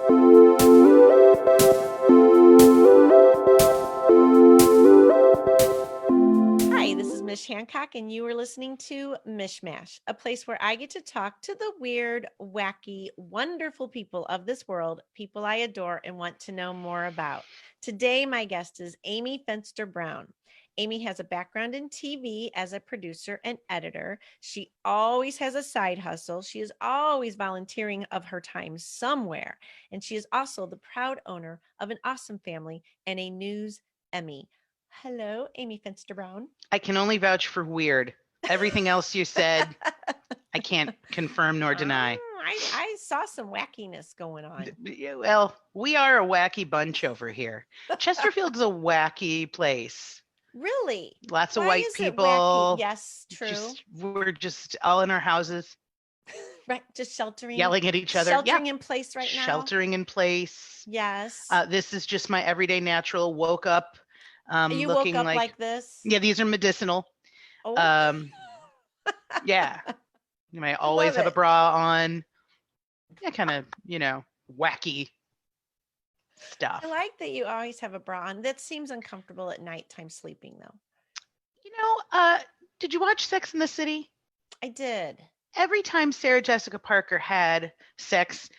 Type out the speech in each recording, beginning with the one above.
Hi, this is Mish Hancock, and you are listening to MichMash, a place where I get to talk to the weird, wacky, wonderful people of this world, people I adore and want to know more about. Today, my guest is Amy Fenster Brown. Amy has a background in TV as a producer and editor. She always has a side hustle. She is always volunteering of her time somewhere. And she is also the proud owner of an awesome family and a news Emmy. Hello, Amy Fenster Brown. I can only vouch for weird. Everything else you said, I can't confirm nor deny. I saw some wackiness going on. Well, we are a wacky bunch over here. Chesterfield's a wacky place. Really? Lots of Why white is it people. wacky? Yes, true. We're just all in our houses. Right, just sheltering. Yelling at each other. Sheltering in place right now. Sheltering in place. Yes. This is just my everyday natural. Woke up. You woke up like this? Yeah, these are medicinal. Oh. Yeah. You might always have a bra on. Yeah, kind of, wacky stuff. I like that you always have a bra on. That seems uncomfortable at nighttime sleeping, though. Did you watch Sex and the City? I did. Every time Sarah Jessica Parker had sex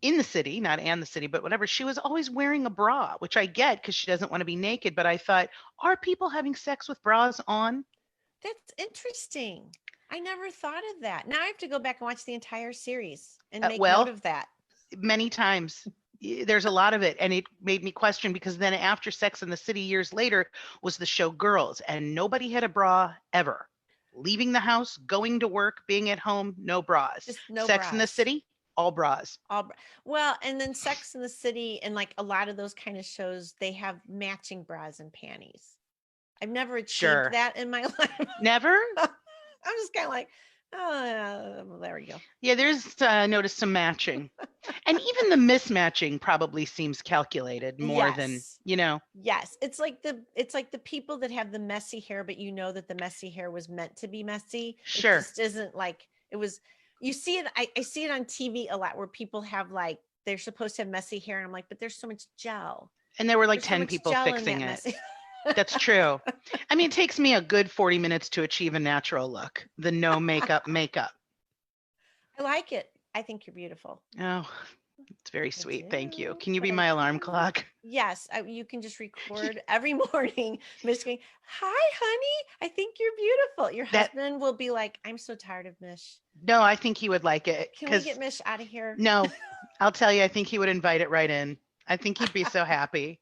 in the city, not and the city, but whatever, she was always wearing a bra, which I get because she doesn't want to be naked. But I thought, are people having sex with bras on? That's interesting. I never thought of that. Now I have to go back and watch the entire series and make note of that. Many times. There's a lot of it. And it made me question, because then after Sex and the City years later was the show Girls, and nobody had a bra ever. Leaving the house, going to work, being at home, no bras. Just no Sex bras. in the City, all bras. Well, and then Sex in the City and like a lot of those kind of shows, they have matching bras and panties. I've never achieved that in my life. Never? I'm just kind of like, oh, there we go. Yeah, there's noticed some matching. And even the mismatching probably seems calculated more than, Yes. It's like the people that have the messy hair, but you know that the messy hair was meant to be messy. Sure. It just isn't like it was. You see it. I see it on TV a lot where people have like, they're supposed to have messy hair. And I'm like, but there's so much gel. And there were like 10 people fixing it. That's true. I mean, it takes me a good 40 minutes to achieve a natural look. The no makeup. I like it. I think you're beautiful. Oh, it's very sweet. Thank you. Can you be my alarm clock? Yes. You can just record every morning. Mish going, hi, honey. I think you're beautiful. Your husband will be like, I'm so tired of Mish. No, I think he would like it. Can we get Mish out of here? No, I'll tell you, I think he would invite it right in. I think he'd be so happy.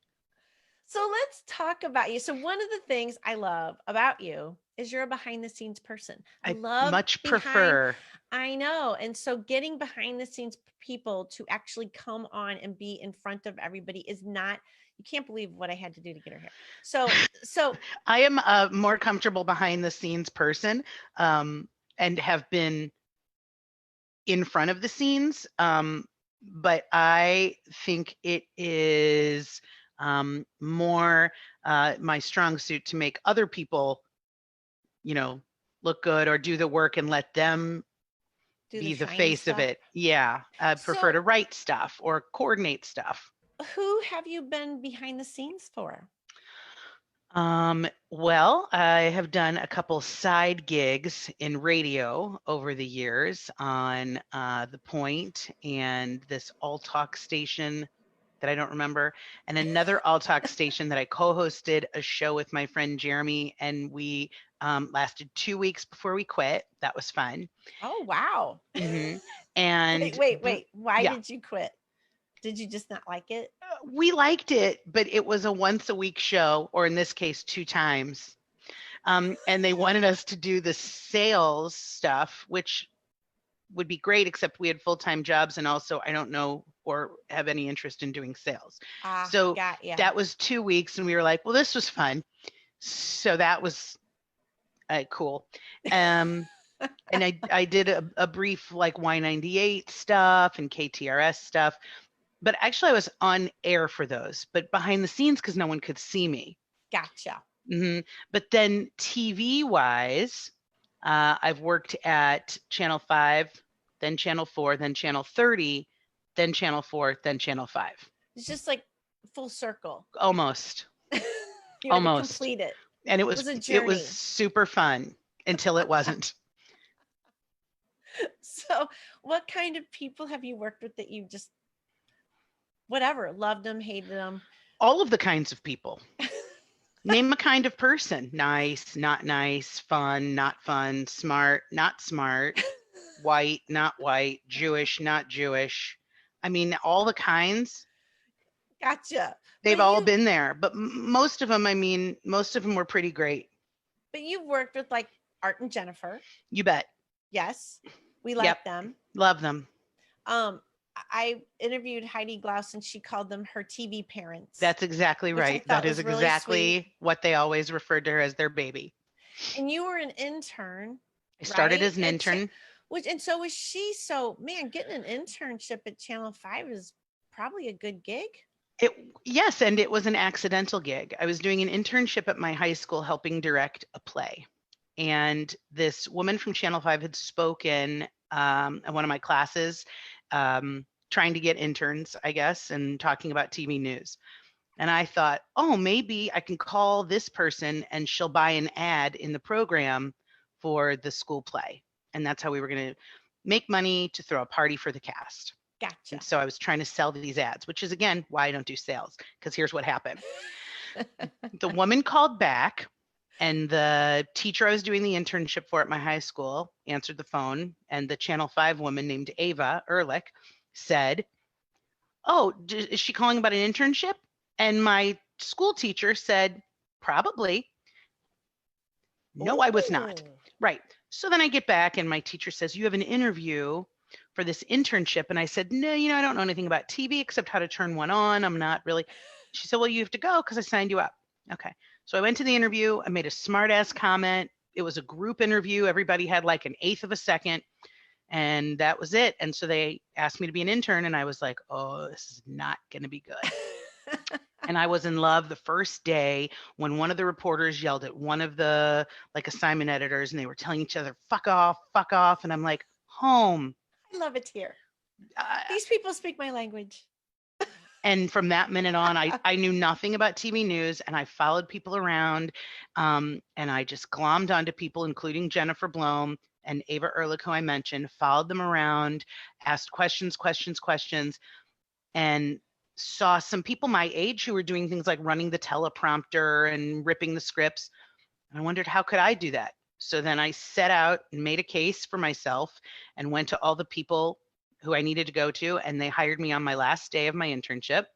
So let's talk about you. So one of the things I love about you is you're a behind the scenes person. I much prefer. I know. And so getting behind the scenes people to actually come on and be in front of everybody is not, you can't believe what I had to do to get her here. So I am a more comfortable behind the scenes person, and have been in front of the scenes. But I think it is more my strong suit to make other people, look good or do the work and let them be the face of it. Yeah. I prefer to write stuff or coordinate stuff. Who have you been behind the scenes for? Well, I have done a couple side gigs in radio over the years on The Point and this all talk station that I don't remember, and another all talk station that I co-hosted a show with my friend Jeremy, and we lasted 2 weeks before we quit. That was fun. Oh, wow. Mm-hmm. And wait. Why did you quit? Did you just not like it? We liked it, but it was a once a week show, or in this case, 2 times. And they wanted us to do the sales stuff, which would be great, except we had full-time jobs, and also I don't know or have any interest in doing sales. So that was 2 weeks, and we were like, well, this was fun. So that was cool. And I did a brief like Y98 stuff and KTRS stuff, but actually I was on air for those, but behind the scenes because no one could see me. Gotcha. Mm-hmm. But then TV wise, I've worked at Channel 5, then Channel 4, then Channel 30, then Channel 4, then Channel 5. It's just like full circle. Almost. You had to Almost. complete it. And It was a it journey. was super fun until it wasn't. So, what kind of people have you worked with that you just, whatever, loved them, hated them? All of the kinds of people. Name a kind of person. Nice, not nice, fun, not fun, smart, not smart, white, not white, Jewish, not Jewish. I mean, all the kinds. Gotcha. They've But all you, been there, but most of them, most of them were pretty great. but you've worked with like Art and Jennifer. You bet. Yes, we Yep. like them. Love them. I interviewed Heidi Glaus and she called them her TV parents. That's exactly which I right. thought That is was really exactly sweet. what they always referred to her as their baby. And you were an intern. I started right? as an intern. And so was she. So man, getting an internship at Channel 5 is probably a good gig. Yes, and it was an accidental gig. I was doing an internship at my high school helping direct a play. And this woman from Channel 5 had spoken at one of my classes, trying to get interns, I guess, and talking about TV news. And I thought, oh, maybe I can call this person and she'll buy an ad in the program for the school play. And that's how we were going to make money to throw a party for the cast. Gotcha. And so I was trying to sell these ads, which is, again, why I don't do sales, because here's what happened. The woman called back, and the teacher I was doing the internship for at my high school answered the phone, and the Channel 5 woman named Ava Ehrlich said, oh, is she calling about an internship? And my school teacher said, probably. No, I was not. Right. So then I get back and my teacher says, you have an interview for this internship. And I said, no, I don't know anything about TV except how to turn one on. I'm not really. She said, well, you have to go because I signed you up. Okay. So I went to the interview. I made a smart ass comment. It was a group interview. Everybody had like an eighth of a second. And that was it. And so they asked me to be an intern. And I was like, oh, this is not going to be good. And I was in love the first day when one of the reporters yelled at one of the like assignment editors and they were telling each other, fuck off, fuck off. And I'm like, home. I love it here. These people speak my language. And from that minute on, I knew nothing about TV news and I followed people around and I just glommed onto people, including Jennifer Blome and Ava Ehrlich, who I mentioned, followed them around, asked questions, and saw some people my age who were doing things like running the teleprompter and ripping the scripts. And I wondered, how could I do that? So then I set out and made a case for myself and went to all the people who I needed to go to, and they hired me on my last day of my internship.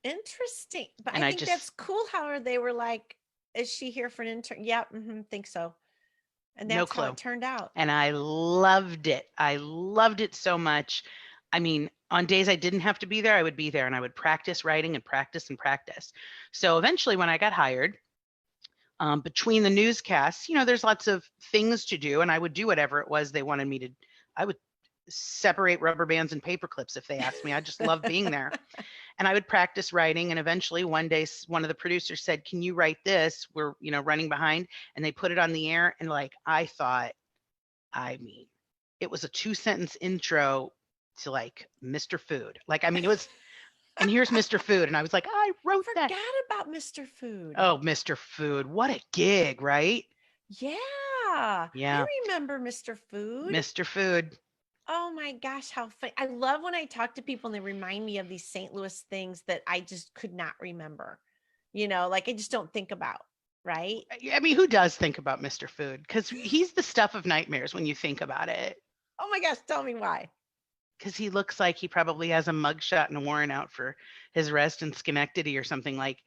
Interesting. But and I think that's cool how they were like, is she here for an intern? Yeah, think so. And that's how it turned out. And I loved it. I loved it so much. I mean, on days I didn't have to be there, I would be there and I would practice writing and practice. So eventually when I got hired, between the newscasts, there's lots of things to do and I would do whatever it was they wanted me to. I would separate rubber bands and paper clips if they asked me. I just loved being there. And I would practice writing. And eventually one day, one of the producers said, can you write this? We're, running behind. And they put it on the air. And I thought, it was a 2-sentence intro to like Mr. Food. It was, and here's Mr. Food. And I was like, I wrote that. Forgot about Mr. Food. Oh, Mr. Food. What a gig, right? Yeah. Yeah. I remember Mr. Food. Mr. Food. Oh my gosh, how funny. I love when I talk to people and they remind me of these St. Louis things that I just could not remember. I just don't think about, right? I mean, who does think about Mr. Food? Because he's the stuff of nightmares when you think about it. Oh my gosh, tell me why. Because he looks like he probably has a mugshot and a warrant out for his arrest in Schenectady or something like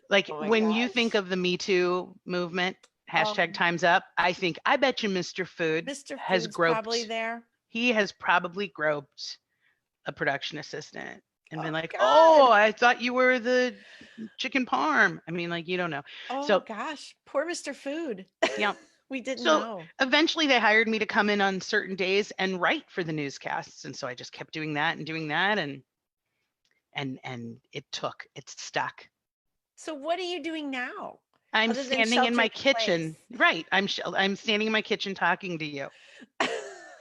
when you think of the Me Too movement, hashtag time's up. I bet you Mr. Food has groped. Probably there. He has probably groped a production assistant and been like, God. oh, I thought you were the chicken parm. I mean, you don't know. Oh so, gosh, poor Mr. Food. Yeah. We didn't know. Eventually they hired me to come in on certain days and write for the newscasts. And so I just kept doing that. And it stuck. So what are you doing now? I'm standing in my kitchen. Right. I'm standing in my kitchen talking to you.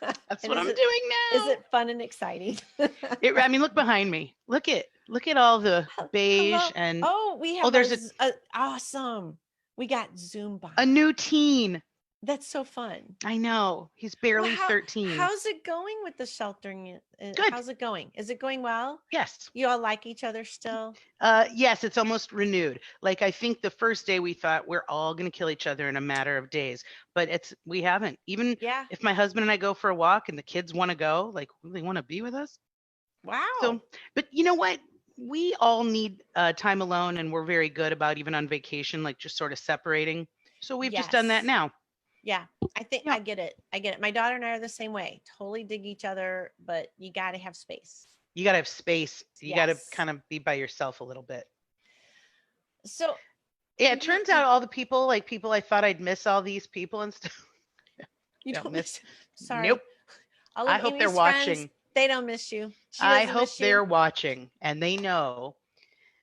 That's And what I'm doing is now. it fun and exciting? I mean, look behind me. Look at all the beige Hello. and Oh, we oh, have there's a awesome. We got a Zumba. new teen. That's so fun. I know. He's Well, barely 13. how's it going with the sheltering? Good. How's it going? Is it going well? Yes. You all like each other still? Yes, it's almost renewed. Like I think the first day we thought we're all gonna kill each other in a matter of days, but we haven't. Even Yeah. if my husband and I go for a walk and the kids want to go, like they want to be with us. So, Wow. but you know what? We all need time alone, and we're very good about even on vacation, like just sort of separating. So we've just done that Yes. now. Yeah. I think Yeah, I get it. I get it. My daughter and I are the same way. Totally dig each other, but you got to have space. you got to have space. You got to Yes. kind of be by yourself a little bit. So Yeah, it you turns out all the people, like people I thought I'd miss all these people and stuff. you Don't don't miss. miss. Nope. Sorry. All I of hope they're Amy's friends, watching. they don't miss you. She I doesn't hope miss you. they're watching and they know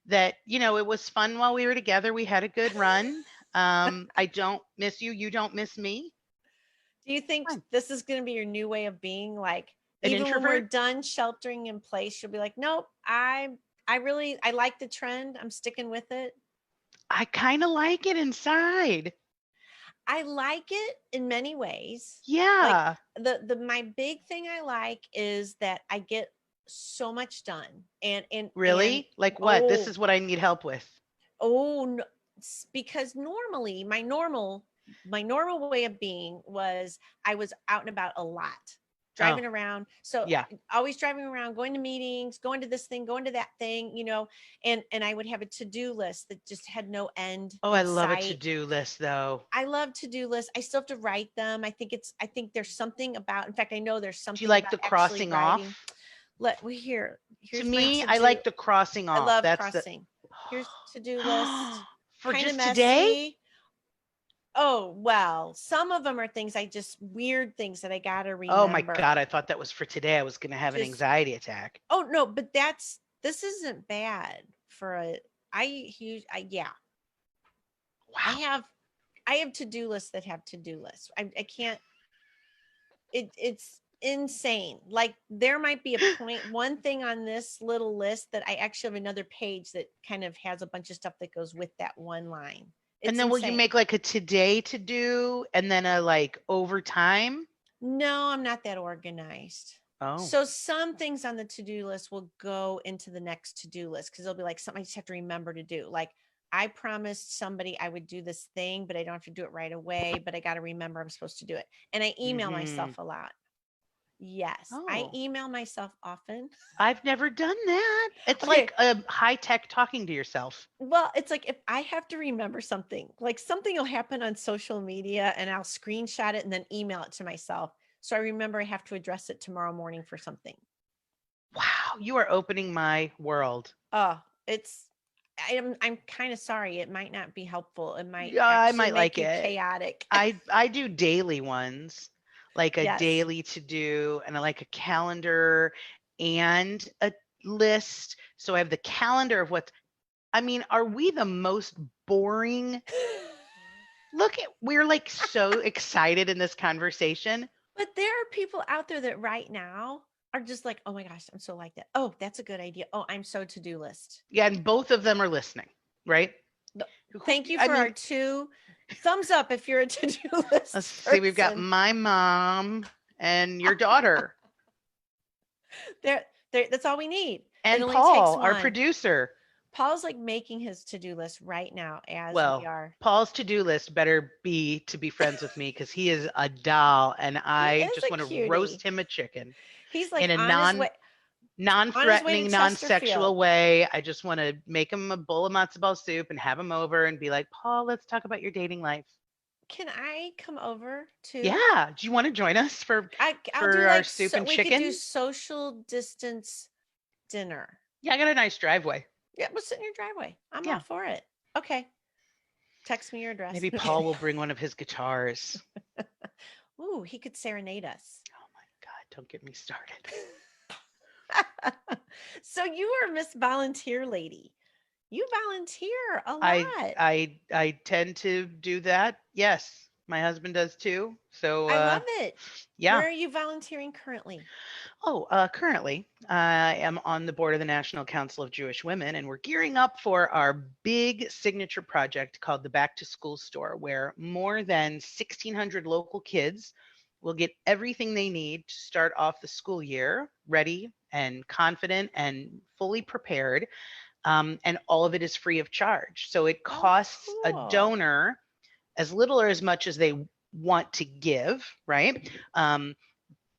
that, it was fun while we were together. We had a good run. I don't miss you. You don't miss me. Do you think Fine. this is going to be your new way of being? Like, An even when we're introvert. done sheltering in place, you'll be like, nope, I like the trend. I'm sticking with it. I kind of like it inside. I like it in many ways. Like Yeah. my big thing I like is that I get so much done. And Really? Like what? This oh, is what I need help with. oh no, because normally my normal way of being was I was out and about a lot, Oh, driving around. So yeah. always driving around, going to meetings, going to this thing, going to that thing, and I would have a to-do list that just had no end Oh, I in love a sight. to-do list though. I love to-do lists. I still have to write them. I think there's something about, in fact, I know there's Do you something like about the actually crossing writing. off? Here's To my me, I to-do. like the crossing I off. love That's the crossing. Here's to-do list. for Kind of just today? messy. Oh, well, some of them are things I just weird things that I got to Oh my remember. God, I thought that was for today. I was going to have an Just anxiety attack. Oh no, but this isn't bad for a yeah. I Wow. have I have to-do lists that have to-do lists. I can't it's insane. Like there might be one thing on this little list that I actually have another page that kind of has a bunch of stuff that goes with that one line. And It's then will you insane. make like a today to do and then a like overtime? No, I'm not that organized. Oh. So some things on the to-do list will go into the next to-do list because it'll be like something I just have to remember to do. Like I promised somebody I would do this thing, but I don't have to do it right away, but I got to remember I'm supposed to do it. And I email Mhm. myself a lot. Yes, I Oh. email myself often. I've never done that. It's Okay, like a high tech talking to yourself. well, it's like if I have to remember something, like something will happen on social media and I'll screenshot it and then email it to myself. So I remember I have to address it tomorrow morning for something. Wow, you are opening my world. Oh, it's I'm kind of sorry. It might not be helpful. It might Yeah, I actually might make like you it. chaotic. I do daily ones, like a Yes. daily to do, and I like a calendar and a list. So I have the calendar of what I mean, are we the most boring? Look at we're like so excited in this conversation. But there are people out there that right now are just like, "Oh my gosh, I'm so like that. Oh, that's a good idea. Oh, I'm so to-do list." Yeah, and both of them are listening, right? Thank you I for our mean, two thumbs up if you're a to-do let's list see, we've got person. my mom and your daughter There, that's all we need. It and only takes Paul, our one. producer. Paul's like making his to-do list right now as we Well, are. Paul's to-do list better be to be friends with me because he is a doll and He I is just a want to roast cutie. him a chicken He's in like a on his way to non-threatening, non-sexual Chesterfield. way. I just want to make him a bowl of matzo ball soup and have him over and be like, Paul, let's talk about your dating life. Can I come over too? Yeah. Do you want to join us I'll do for our like soup so and we could do chicken? social distance dinner. Yeah, I got a nice driveway. Yeah, we'll sit in your driveway. I'm all Yeah. for it. Okay. Text me your address. Maybe Paul will bring one of his guitars. Ooh, he could serenade us. Oh my God, don't get me started. So you are Miss Volunteer Lady. You volunteer a I lot. I I tend to do that. Yes. My husband does too. So I love it. yeah. Where are you volunteering currently? Oh, currently, I am on the board of the National Council of Jewish Women, and we're gearing up for our big signature project called the Back to School Store, where more than 1,600 local kids will get everything they need to start off the school year ready and confident and fully prepared. And all of it is free of charge. So it Oh, costs a cool. donor as little or as much as they want to give, right?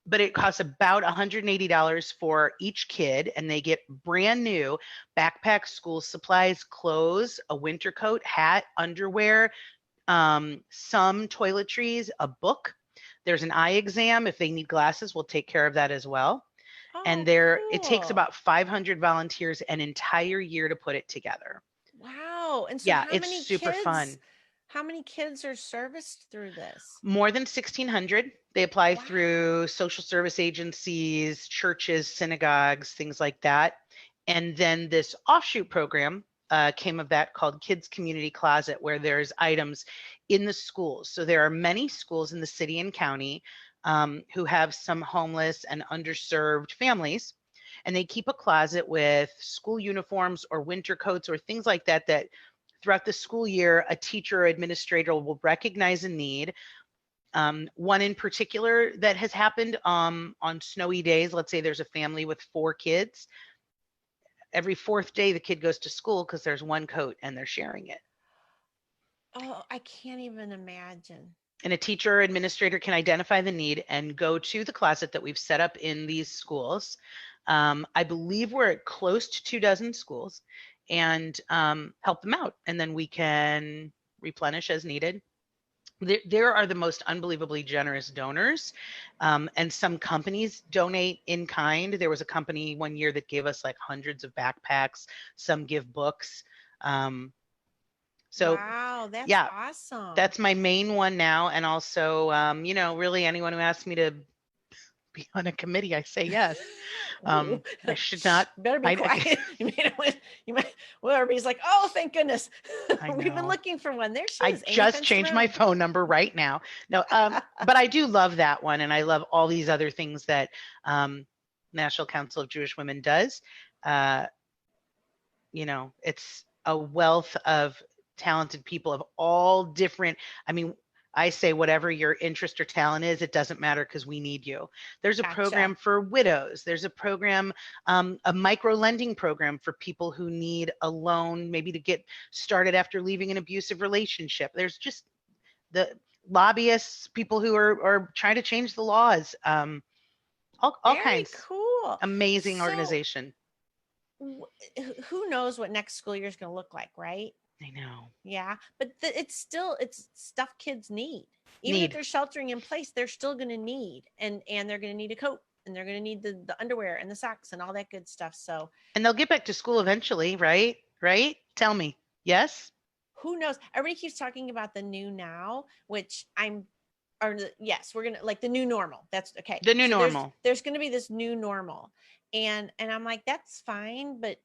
But it costs about $180 for each kid, and they get brand new backpack, school supplies, clothes, a winter coat, hat, underwear, some toiletries, a book. There's an eye exam. If they need glasses, we'll take care of that as well. And Oh, there, it takes cool. about 500 volunteers an entire year to put it together. Wow. And so Yeah, it's super fun. how many kids are serviced through this? More than 1,600. They apply Wow. through social service agencies, churches, synagogues, things like that. And then this offshoot program came of that called Kids Community Closet, where there's items in the schools. So there are many schools in the city and county who have some homeless and underserved families. And they keep a closet with school uniforms or winter coats or things like that that throughout the school year, a teacher or administrator will recognize a need. One in particular that has happened on snowy days, let's say there's a family with 4 kids. Every fourth day, the kid goes to school because there's one coat and they're sharing it. Oh, I can't even imagine. And a teacher or administrator can identify the need and go to the closet that we've set up in these schools. I believe we're at close to 2 dozen schools and help them out. And then we can replenish as needed. There are the most unbelievably generous donors, and some companies donate in kind. There was a company one year that gave us like hundreds of backpacks. Some give books. Um, so Wow, that's yeah, awesome. that's my main one now. And also, really anyone who asks me to be on a committee, I say yes. Ooh, I should shh, not. better be I quiet. You might, well, everybody's like, oh, thank goodness. I We've been know. looking for one. There she I is, Amy just Fenster changed my Brown. phone number right now. No, but I do love that one, and I love all these other things that National Council of Jewish Women does. Uh, it's a wealth of talented people of all different. I mean, I say whatever your interest or talent is, it doesn't matter because we need you. There's a Gotcha. program for widows. There's a program, a micro lending program for people who need a loan, maybe to get started after leaving an abusive relationship. There's just the lobbyists, people who are trying to change the laws, all Very kinds. cool. Amazing So, organization. who knows what next school year is going to look like, right? I know. Yeah, but it's stuff kids need. Even if Need. they're sheltering in place, they're still going to need, and they're going to need a coat, and they're going to need the underwear and the socks and all that good stuff. So And they'll get back to school eventually, right? Right? Tell me. Yes? who knows? Everybody keeps talking about the new now, which yes, we're gonna like the new normal. That's okay. The new So normal. there's gonna be this new normal, and I'm like, that's fine, but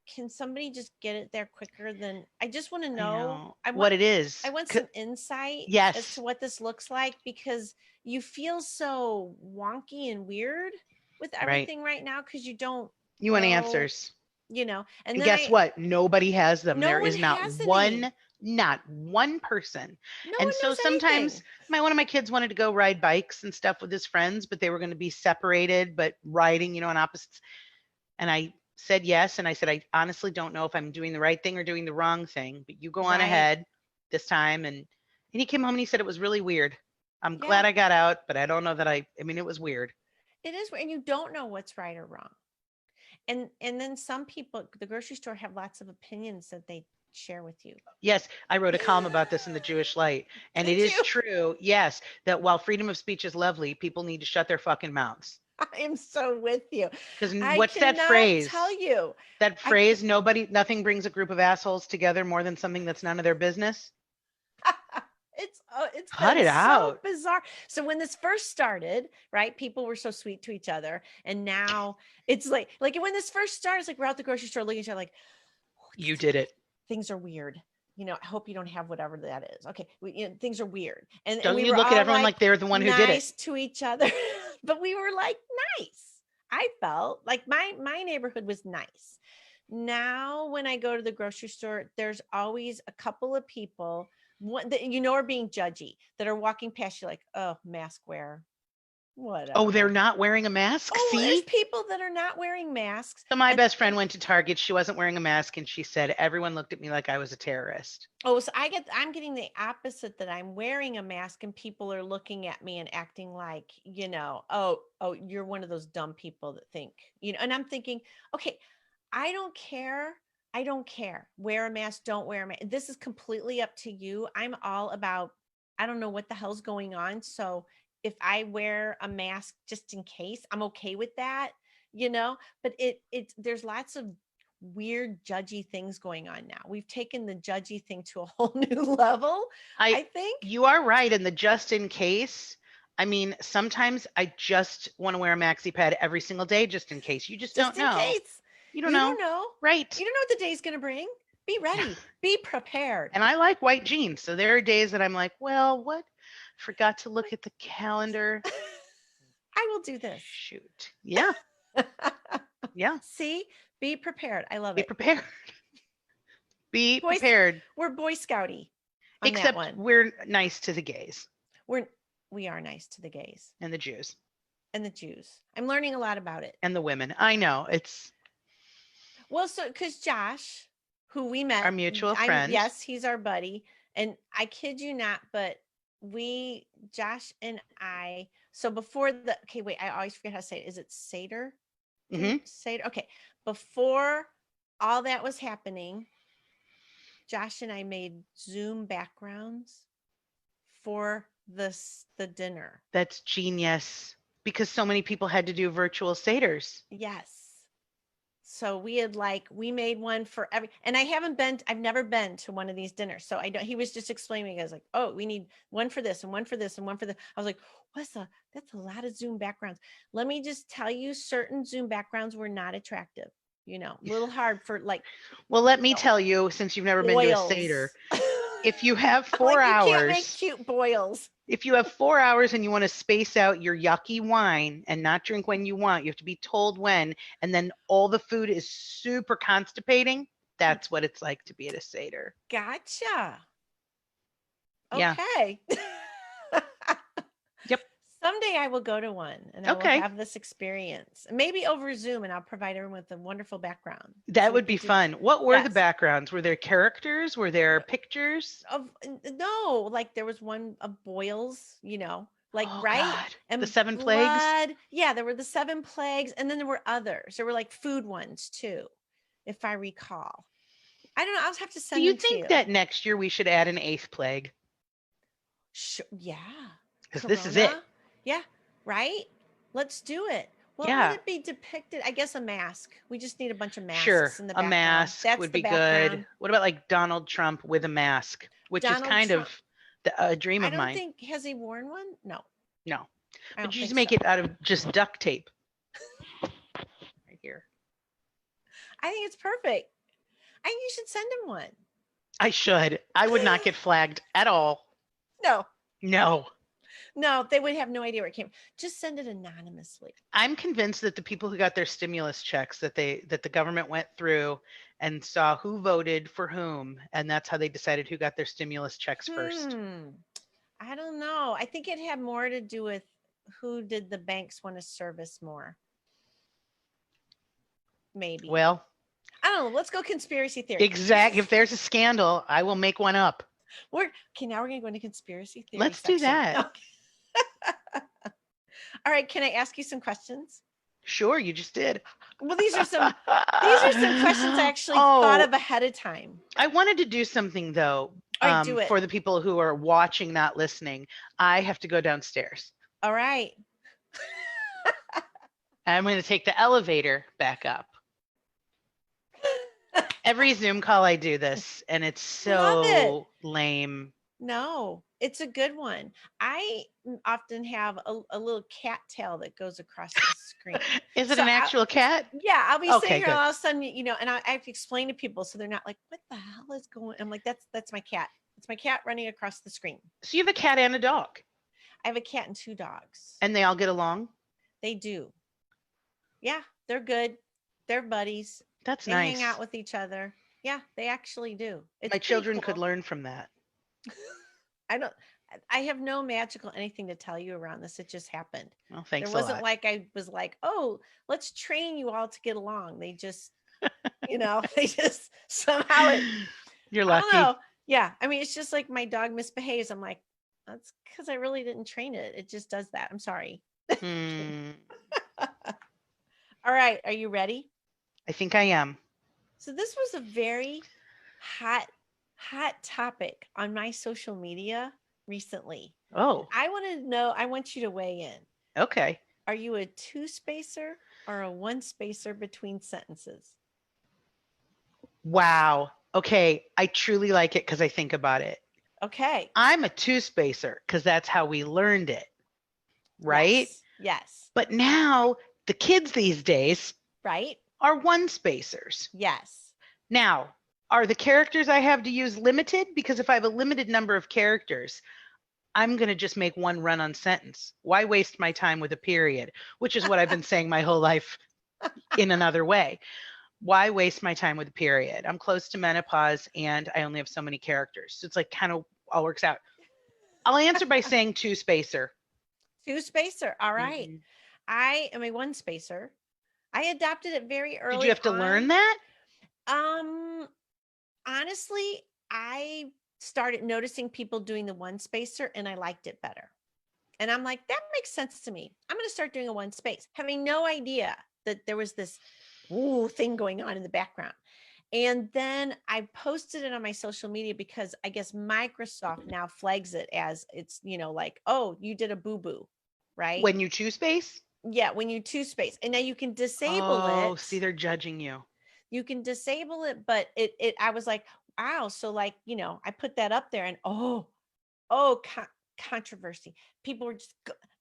can somebody just get it there quicker than I just want to I know. know I want what it I is. want some insight as to Yes, what this looks like because you feel so wonky and weird with right. everything right now because you don't You want know, answers. and And then guess what? Nobody has them. no There one is has any. not one person. No And one so knows sometimes anything. one of my kids wanted to go ride bikes and stuff with his friends, but they were going to be separated, but riding, on opposites. And I said yes. And I said, I honestly don't know if I'm doing the right thing or doing the wrong thing, but you go on Right. ahead this time. And he came home and he said it was really weird. I'm Yeah, glad I got out, but I don't know that I mean, it was weird. it is, and you don't know what's right or wrong. And then some people at the grocery store have lots of opinions that they share with you. Yes, I wrote a column about this in the Jewish Light. And it Did is you? true, yes, that while freedom of speech is lovely, people need to shut their fucking mouths. I am so with you. Because I what's that cannot tell phrase? you. That I can phrase, nothing brings a group of assholes together more than something that's none of their business. it's Cut been it so out. bizarre. So when this first started, right, people were so sweet to each other, and now it's like when this first started, it's like we're out the grocery store looking at each other like, oh, You did it. things are weird. I hope you don't have whatever that is. Okay. Things are weird. And Don't we you were look at all everyone like they're the one who did it. nice to each other, but we were like nice. I felt like my neighborhood was nice. Now, when I go to the grocery store, there's always a couple of people that are being judgy, that are walking past you like, oh, mask wearer. Whatever. Oh, they're not wearing a mask? Oh, See? there's people that are not wearing masks. So my best friend went to Target. She wasn't wearing a mask, and she said everyone looked at me like I was a terrorist. Oh, so I'm getting the opposite, that I'm wearing a mask and people are looking at me and acting like, oh, you're one of those dumb people that think, and I'm thinking, okay, I don't care. I don't care. Wear a mask, don't wear a mask. This is completely up to you. I'm all about, I don't know what the hell's going on. So if I wear a mask just in case, I'm okay with that, but there's lots of weird judgy things going on now. We've taken the judgy thing to a whole new level, I think. You are right. And the just in case, I mean, sometimes I just want to wear a maxi pad every single day just in case. You just don't know. Case. You don't know. Right. You don't know what the day's going to bring. Be ready. Be prepared. And I like white jeans. So there are days that I'm like, well, what? Forgot to look at the calendar. I will do this. Shoot. Yeah. Yeah. See? Be prepared. I love it. Be prepared. Be prepared. We're Boy Scouty. Except we're nice to the gays. We are nice to the gays. And the Jews. I'm learning a lot about it. And the women. I know. It's. Well, so because Josh, who we met. Our mutual friend. Yes, he's our buddy. And I kid you not, but Josh and I, so before okay, wait, I always forget how to say it. Is it Seder? Mm-hmm. Seder. Okay. Before all that was happening, Josh and I made Zoom backgrounds for the dinner. That's genius, because so many people had to do virtual Seders. Yes. So we made one for and I've never been to one of these dinners. So he was just explaining, I was like, oh, we need one for this and one for this and one for this. I was like, that's a lot of Zoom backgrounds. Let me just tell you, certain Zoom backgrounds were not attractive, a little hard for well, let me tell you, since you've never been to a Seder, if you have 4 hours, you can't make cute boils. If you have 4 hours and you want to space out your yucky wine and not drink when you want, you have to be told when, and then all the food is super constipating. That's what it's like to be at a Seder. Gotcha. Yeah. Okay. Yep. Someday I will go to one and I will have this experience, maybe over Zoom, and I'll provide everyone with a wonderful background. That would be fun. What were the backgrounds? Were there characters? Were there pictures? No, like there was one of boils, right? God. And the 7 blood. plagues? Yeah, there were the 7 plagues, and then there were others. There were like food ones too, if I recall. I don't know. I'll have to send them to you. Do you think that next year we should add an 8th plague? Sure, yeah. Because this is it. Yeah, right? Let's do it. What would it be depicted? I guess a mask. We just need a bunch of masks in the background. A mask would be good. What about like Donald Trump with a mask, which is kind of a dream of mine. I don't think, has he worn one? No. But you just make it out of just duct tape. Right here. I think it's perfect. I think you should send him one. I should. I would not get flagged at all. No, they would have no idea where it came from. Just send it anonymously. I'm convinced that the people who got their stimulus checks, that the government went through and saw who voted for whom, and that's how they decided who got their stimulus checks first. I don't know. I think it had more to do with who did the banks want to service more. Maybe. Well, I don't know. Let's go conspiracy theory. Exactly. If there's a scandal, I will make one up. Now we're going to go into conspiracy theory. Let's do that. Okay. All right. Can I ask you some questions? Sure, you just did. Well, these are some questions I actually thought of ahead of time. I wanted to do something though. Do it. For the people who are watching, not listening. I have to go downstairs. All right. I'm going to take the elevator back up. Every Zoom call I do this, and it's so lame. No, it's a good one. I often have a little cat tail that goes across the screen. Is it So an actual cat? yeah, I'll be sitting Okay, here and good. all of a sudden, and I have to explain to people so they're not like, what the hell is going? I'm like, that's my cat. It's my cat running across the screen. So you have a cat and a dog, I have a cat and two dogs. and they all get along? They do. Yeah, they're good. They're buddies. That's They hang nice. out with each other. Yeah, they actually do. It's My pretty children could cool. learn from that. I don't I have no magical anything to tell you around this. It just happened. Well, There thanks a wasn't lot. like I was like, "Oh, let's train you all to get along." They just, they just somehow You're I don't lucky. know. Yeah, I mean, it's just like my dog misbehaves. I'm like, that's because I really didn't train it. It just does that. I'm sorry. Hmm. All right, are you ready? I think I am. So this was a very hot, hot topic on my social media recently. Oh, I want to know, I want you to weigh in. okay. Are you a two spacer or a one spacer between sentences? Wow. Okay. I truly like it because I think about it. Okay. I'm a two spacer because that's how we learned it, right? Yes. Yes. But now the kids these days Right? are one spacers. Yes. Now, are the characters I have to use limited? Because if I have a limited number of characters, I'm going to just make one run on sentence. Why waste my time with a period? Which is what I've been saying my whole life in another way. Why waste my time with a period? I'm close to menopause and I only have so many characters. So it's like kind of all works out. I'll answer by saying two spacer. Two spacer. All right. Mm-hmm. I am a one spacer. I adopted it very Did you early have to learn on. that? Um, honestly, I started noticing people doing the one spacer and I liked it better. And I'm like, that makes sense to me. I'm going to start doing a one space, having no idea that there was this thing going on in the background. And then I posted it on my social media because I guess Microsoft now flags it as it's, like, oh, you did a boo boo, right? When you two space? Yeah, when you two space. And now you can disable Oh, it. see, they're judging you. You can disable it, but I was like, wow. So like, I put that up there and controversy. People were just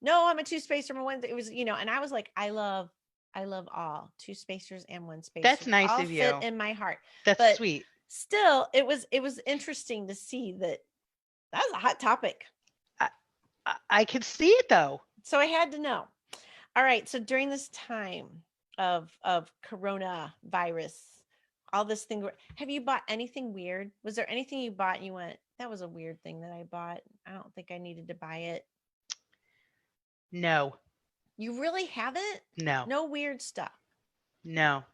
no, I'm a two spacer. I'm a one. It was, and I was like, I love all two spacers and one spacers. That's nice all of fit you. in my heart. That's but sweet. Still, it was interesting to see that was a hot topic. I could see it though. So I had to know. All right. So during this time of coronavirus, all this thing, have you bought anything weird? Was there anything you bought and you went, that was a weird thing that I bought. I don't think I needed to buy it. No. You really haven't? No. No weird stuff. No.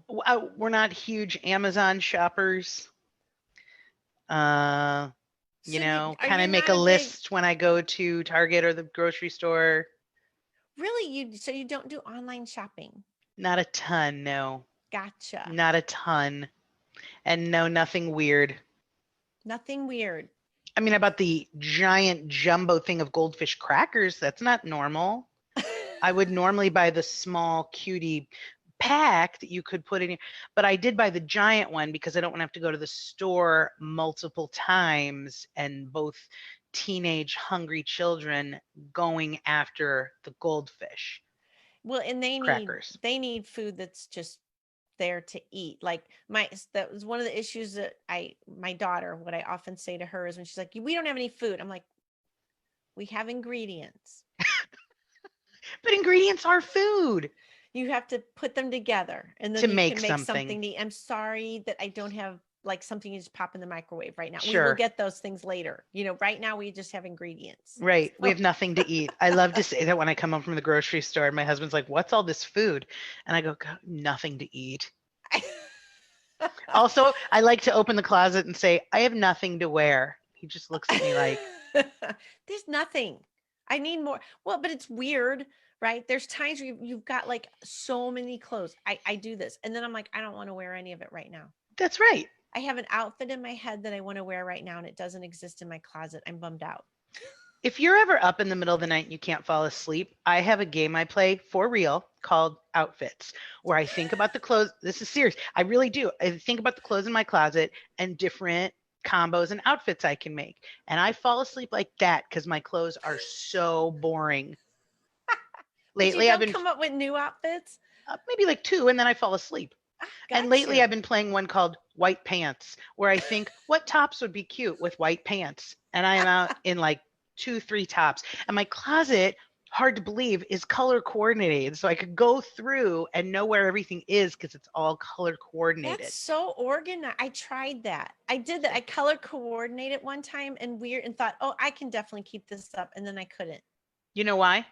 Wow. We're not huge Amazon shoppers. Kind of make a list when I go to Target or the grocery store. Really? So you don't do online shopping? Not a ton, no. Gotcha. Not a ton. And no, nothing weird. Nothing weird. I mean, about the giant jumbo thing of goldfish crackers, that's not normal. I would normally buy the small cutie pack that you could put in, but I did buy the giant one because I don't want to have to go to the store multiple times and both teenage hungry children going after the goldfish. Well, and they need food that's just there to eat. Like that was one of the issues that my daughter, what I often say to her is when she's like, we don't have any food. I'm like, we have ingredients. But ingredients are food. You have to put them together and then to you make can make something neat. I'm sorry that I don't have like something you just pop in the microwave right now. Sure. We will get those things later. Right now we just have ingredients. Right. So. We have nothing to eat. I love to say that when I come home from the grocery store, my husband's like, what's all this food? And I go, nothing to eat. Also, I like to open the closet and say, I have nothing to wear. He just looks at me like, there's nothing. I need more. Well, but it's weird, right? There's times where you've got like so many clothes. I do this. And then I'm like, I don't want to wear any of it right now. That's right. I have an outfit in my head that I want to wear right now and it doesn't exist in my closet. I'm bummed out. If you're ever up in the middle of the night and you can't fall asleep, I have a game I play for real called Outfits, where I think about the clothes. This is serious. I really do. I think about the clothes in my closet and different combos and outfits I can make. And I fall asleep like that because my clothes are so boring. But you Lately, I've don't been come up with new outfits? maybe like two, and then I fall asleep. Ah, And got lately, you. I've been playing one called White Pants, where I think, what tops would be cute with white pants? And I am out in like 2, 3 tops. And my closet, hard to believe, is color coordinated. So I could go through and know where everything is because it's all color That's coordinated. so organized. I tried that. I did that. I color coordinated one time and weird and thought, oh, I can definitely keep this up. And then I couldn't. You know why?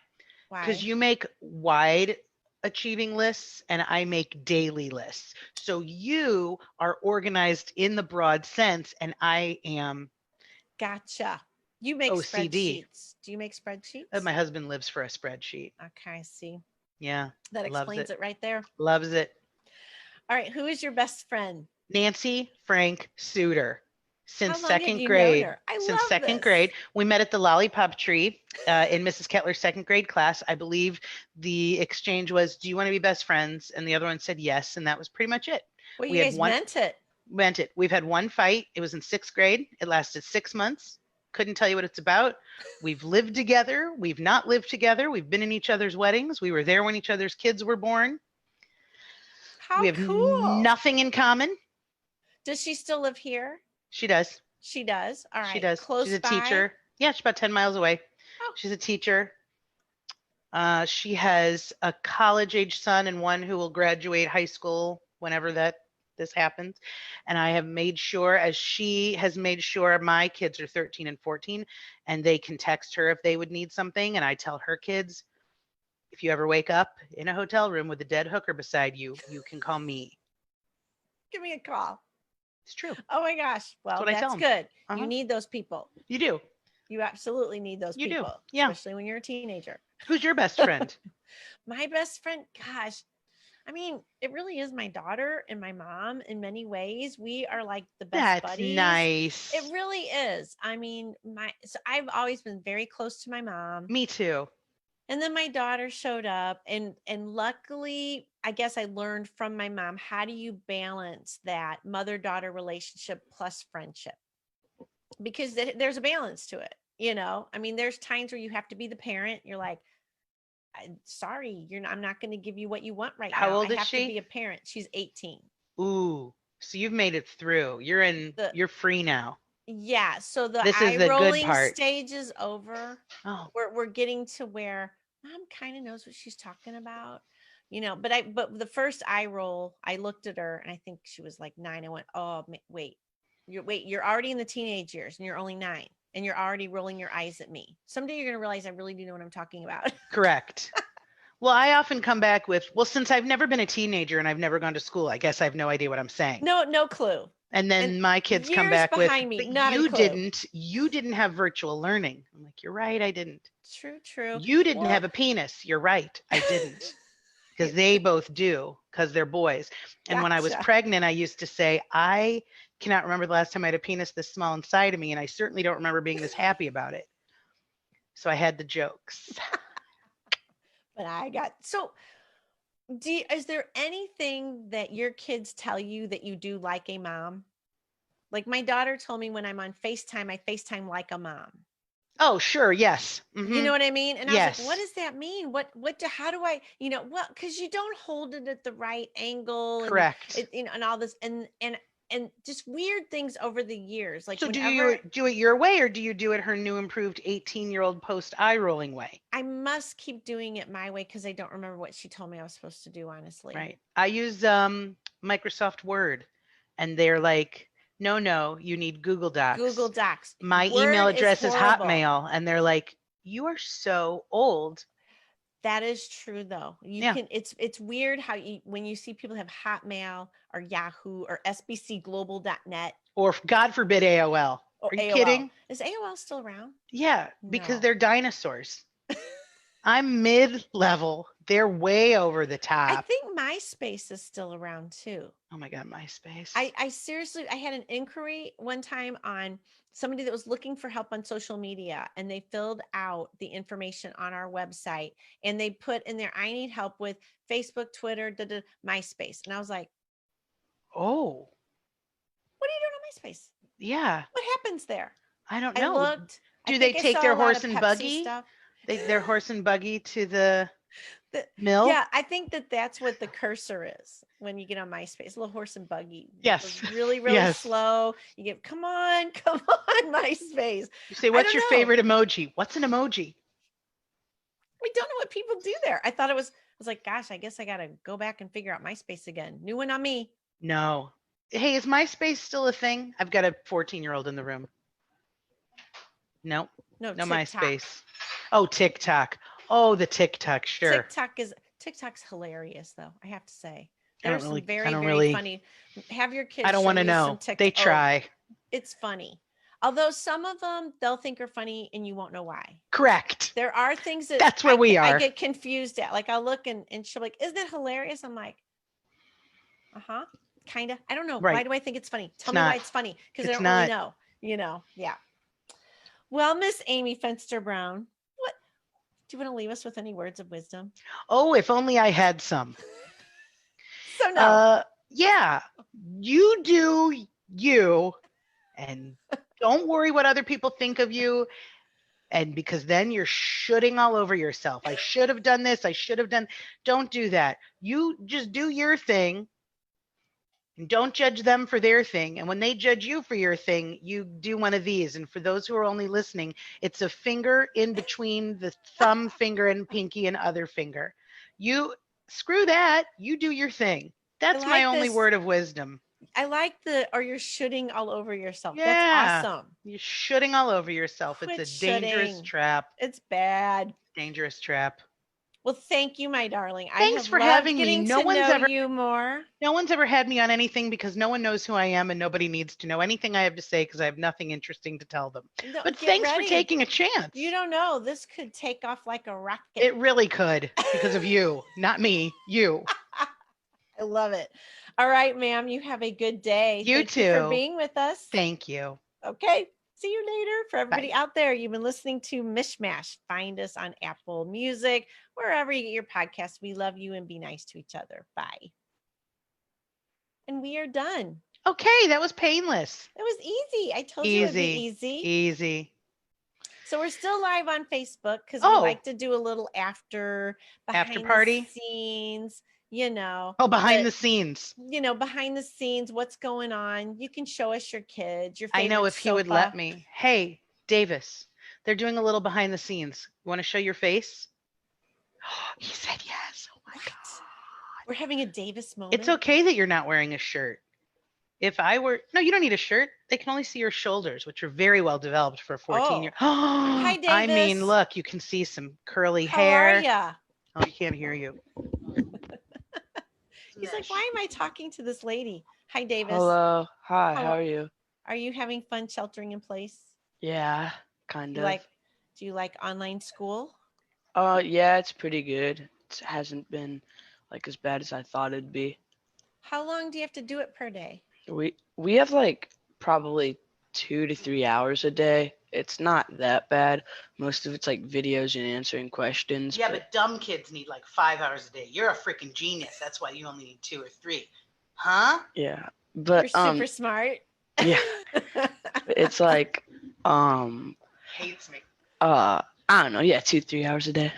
Because Why? you make wide achieving lists and I make daily lists. So you are organized in the broad sense, and I am Gotcha. You make OCD. spreadsheets. Do you make spreadsheets? My husband lives for a spreadsheet. Okay, I see. Yeah, That loves explains it. it right there. Loves it. All right, who is your best friend? Nancy Frank Suter. How Since long have second you known grade. her? I Since love second this. grade. We met at the Lollipop Tree in Mrs. Kettler's second grade class. I believe the exchange was, do you want to be best friends? And the other one said yes. And that was pretty much it. Well, We you had guys meant it. We've had one fight. It was in sixth grade. It lasted 6 months. Couldn't tell you what it's about. We've lived together. We've not lived together. We've been in each other's weddings. We were there when each other's kids were born. We How have cool. nothing in common. Does she still live here? She does. She does. All She right. does. She's Close a by. teacher. Yeah, she's about 10 miles away. Oh, She's a teacher. She has a college age son and one who will graduate high school whenever this happens. And I have made sure, as she has made sure, my kids are 13 and 14, and they can text her if they would need something. And I tell her kids, if you ever wake up in a hotel room with a dead hooker beside you, you can call me. give me a call. It's true. Oh my gosh. That's Well, what I tell that's them. good. You Uh-huh. need those people. You do. You absolutely need those You do. people, Yeah. especially when you're a teenager. Who's your best friend? My best friend, gosh, I mean, it really is my daughter and my mom in many ways. We are like the best That's buddies. It nice. really is. I mean, so I've always been very close to my mom. Me too. And then my daughter showed up and luckily, I guess I learned from my mom, how do you balance that mother-daughter relationship plus friendship? Because there's a balance to it, you know? I mean, there's times where you have to be the parent. You're like, sorry, I'm not going to give you what you want right How now. I old is have to be she? a parent. She's 18. Ooh, so you've made it through. The You're free now. Yeah, so the This is eye the good rolling part. stage is over. Oh, We're getting to where mom kind of knows what she's talking about, you know. But the first eye roll, I looked at her and I think she was like 9. I went, oh wait, you're already in the teenage years and you're only 9 and you're already rolling your eyes at me. Someday you're gonna realize I really do know what I'm talking about. correct. Well, I often come back with, well, since I've never been a teenager and I've never gone to school, I guess I have no idea what I'm saying. No clue. And And then my kids come years back with, behind me, but not a clue. you didn't have virtual learning. I'm like, you're right, I didn't. True. You didn't Well, have a penis. You're right, I didn't. Because they both do, because they're boys. And when I was gotcha. pregnant, I used to say, I cannot remember the last time I had a penis this small inside of me, and I certainly don't remember being this happy about it. So I had the jokes. But I got so. Is there anything that your kids tell you that you do like a mom? Like my daughter told me when I'm on FaceTime, I FaceTime like a mom. Oh, sure, yes. You know what I mean? And I was like, what Yes, does that mean? How do I, well, because you don't hold it at the right angle and correct. and all this and just weird things over the years. Like So do you whenever do it your way, or do you do it her new improved 18-year-old post eye rolling way? I must keep doing it my way because I don't remember what she told me I was supposed to do, honestly. Right. I use Microsoft Word, and they're like, no, you need Google Google Docs. Docs. My email Word is address is horrible. Hotmail, and they're like, you are so old. That is true though. You Yeah. can it's weird how when you see people have Hotmail or Yahoo or sbcglobal.net Or God forbid AOL. or Are you AOL. kidding? Is AOL still around? Yeah, because No. they're dinosaurs. I'm mid-level. They're way over the I top. think MySpace is still around too. Oh my God, MySpace. I seriously, I had an inquiry one time on somebody that was looking for help on social media and they filled out the information on our website and they put in there, I need help with Facebook, Twitter, MySpace. And I was like, Oh, what are you doing on MySpace? Yeah. What happens there? I don't I know. looked. I Do they think I take saw their a lot horse of and Pepsi buggy? stuff. Their horse and buggy to the The, mill? yeah, I think that's what the cursor is when you get on MySpace. A little horse and buggy. It goes Yes. really, really Yes. slow. You get, come on, come on, MySpace. You say, I what's don't your know. favorite emoji? What's an emoji? We don't know what people do there. I thought I was like, gosh, I guess I got to go back and figure out MySpace again. New one on me. No. Hey, is MySpace still a thing? I've got a 14-year-old in the room. Nope. No, No TikTok. MySpace. Oh, TikTok. Oh, the TikTok. Sure. TikTok's hilarious though. I have to say, I there's some very, don't very really. funny. Have your I kids don't show want to you some know. They TikTok. Oh, try. it's funny. Although some of them they'll think are funny and you won't know why. Correct. There are things that That's where we I are. get confused at. Like I'll look and she'll be like, isn't it hilarious? I'm like, uh-huh, kind of. I don't know. Right. Why do I think it's funny? Tell It's me not. why it's funny. Because I It's don't really not. know. Yeah. Well, Miss Amy Fenster Brown, what do you want to leave us with any words of wisdom? Oh, if only I had some. So no. Yeah. You do you, and don't worry what other people think of you. And because then you're shooting all over yourself. I should have done this. I should have done. Don't do that. You just do your thing and don't judge them for their thing. And when they judge you for your thing, you do one of these. And for those who are only listening, it's a finger in between the thumb finger and pinky and other finger. You screw that. You do your thing. That's my only word of wisdom. I like or you're shooting all over yourself. Yeah. That's awesome. You're shooting all over yourself. Quit It's a dangerous shooting. trap. It's bad. Dangerous trap. Well, thank you, my darling. I Thanks have for loved having me. getting to know you more. No one's ever had me on anything because no one knows who I am and nobody needs to know anything I have to say because I have nothing interesting to tell them. No, But get thanks ready. for taking a chance. You don't know. This could take off like a rocket. It really could because of you, not me, you. I love it. All right, ma'am. You have a good day. Thank you for being with us. Thank you. Okay. See you later. For everybody out there, you've been listening to MichMash. Find us on Apple Music, wherever you get your podcasts. We love you and be nice to each other. Bye. And we are done. Okay, that was painless. It was easy. I told you it would be easy. Easy. So we're still live on Facebook because we like to do a little after party the scenes. Behind the scenes. Behind the scenes, what's going on. You can show us your kids, your favorite I know if he would let me. Hey, Davis, they're doing a little behind the scenes. You want to show your face? He said yes. Oh my God. We're having a Davis moment. It's okay that you're not wearing a shirt. If I were, no, you don't need a shirt. They can only see your shoulders, which are very well developed for a 14-year. Hi, Davis. I mean, look, you can see some curly hair. How are ya? Oh, you can't hear you. He's like, why am I talking to this lady? Hi, Davis. Hello. Hi, how are you? Are you having fun sheltering in place? Yeah, kind of. Do you like online school? Yeah, it's pretty good. It hasn't been like as bad as I thought it'd be. How long do you have to do it per day? We have like probably 2 to 3 hours a day. It's not that bad. Most of it's like videos and answering questions. Yeah, but dumb kids need like 5 hours a day. You're a freaking genius. That's why you only need 2 or 3. Huh? Yeah. But you're super smart. Yeah. It's like hates me. I don't know. Yeah, 2-3 hours a day.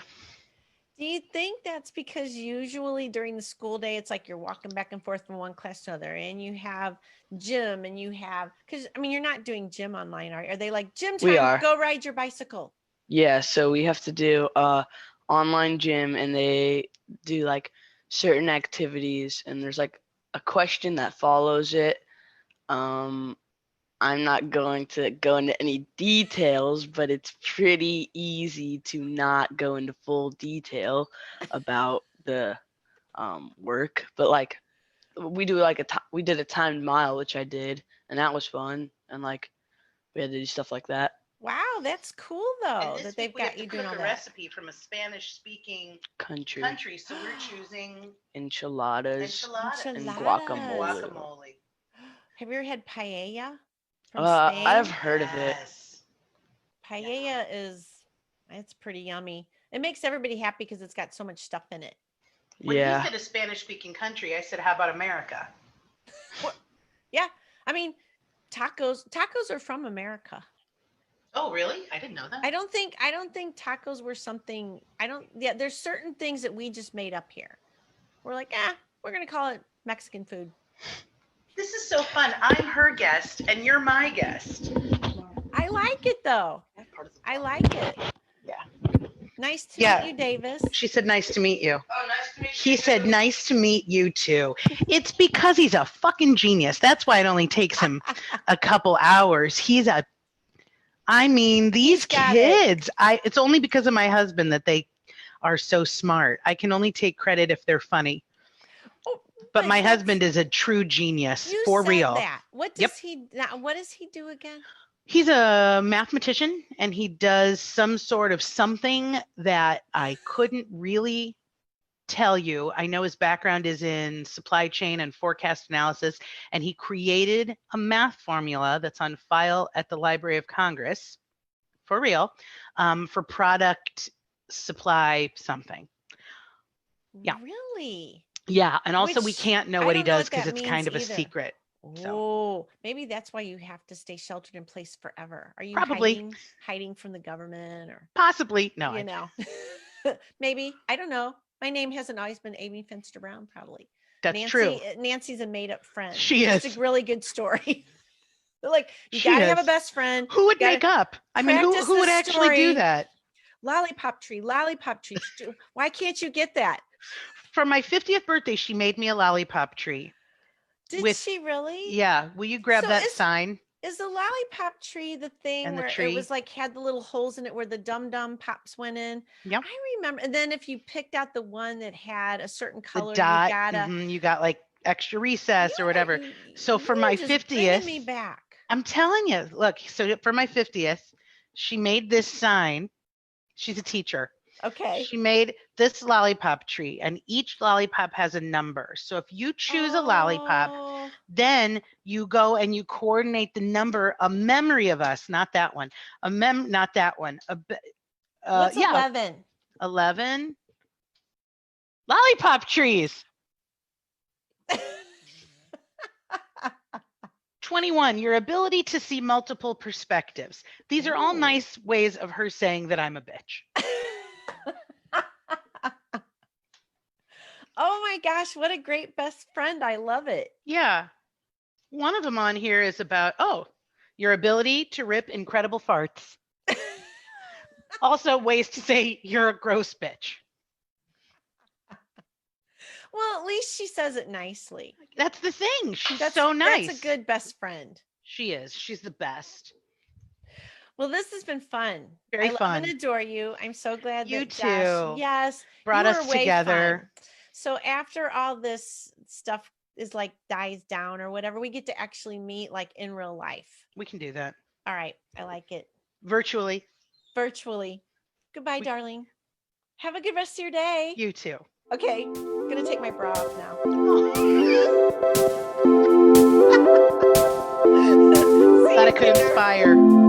Do you think that's because usually during the school day, it's like you're walking back and forth from one class to another and you have gym and because I mean, you're not doing gym online, are they like gym time? We are. Go ride your bicycle. Yeah. So we have to do online gym and they do like certain activities and there's like a question that follows it. I'm not going to go into any details, but it's pretty easy to not go into full detail about the work. But like we do like we did a timed mile, which I did, and that was fun. And like we had to do stuff like that. Wow, that's cool though that they've got you doing all that. Recipe from a Spanish-speaking country, so we're choosing enchiladas. and guacamole. Have you ever had paella? I've heard of it. Paella it's pretty yummy. It makes everybody happy because it's got so much stuff in it. When you said a Spanish-speaking country, I said, how about America? Yeah. I mean, Tacos are from America. Oh, really? I didn't know that. I don't think tacos were something. There's certain things that we just made up here. We're like, we're gonna call it Mexican food. This is so fun. I'm her guest and you're my guest. I like it though. I like it. Yeah. Nice to meet you, Davis. She said, nice to meet you. Oh, nice to meet you. He said, nice to meet you too. It's because he's a fucking genius. That's why it only takes him a couple hours. These kids, it's only because of my husband that they are so smart. I can only take credit if they're funny. Oh, but my husband is a true genius, for real. That. What does he do again? He's a mathematician and he does some sort of something that I couldn't really tell you. I know his background is in supply chain and forecast analysis, and he created a math formula that's on file at the Library of Congress, for real, for product supply something. Yeah. Really? Yeah. And also we can't know what he does because it's kind of a secret. Oh, maybe that's why you have to stay sheltered in place forever. Are you probably hiding from the government or possibly? No, maybe. I don't know. My name hasn't always been Amy Fenster Brown, probably. That's true. Nancy's a made-up friend. She is. It's a really good story. Like, you gotta have a best friend. Who would make up? I mean, who would actually do that? Lollipop tree. Why can't you get that? For my 50th birthday, she made me a lollipop tree. Did she really? Yeah. Will you grab that sign? Is the lollipop tree the thing where it was like had the little holes in it where the dum-dum pops went in? Yep. I remember. And then if you picked out the one that had a certain color, you got like extra recess or whatever. So for my 50th, me back. I'm telling you, look, so for my 50th, she made this sign. She's a teacher. Okay. She made this lollipop tree, and each lollipop has a number. So if you choose a lollipop, then you go and you coordinate the number, a memory of us, not that one, not that one. What's 11? 11 lollipop trees. 21, your ability to see multiple perspectives. These are all nice ways of her saying that I'm a bitch. Oh my gosh, what a great best friend. I love it. Yeah. One of them on here is about, your ability to rip incredible farts. Also ways to say you're a gross bitch. Well, at least she says it nicely. That's the thing. She's so nice. That's a good best friend. She is. She's the best. Well, this has been fun. Very fun. I love and adore you. I'm so glad you that too. Josh, yes, brought us together. Fun. So after all this stuff is like dies down or whatever, we get to actually meet like in real life. We can do that. All right. I like it. Virtually. Goodbye, darling. Have a good rest of your day. You too. Okay. I'm going to take my bra off now. Thought I could inspire.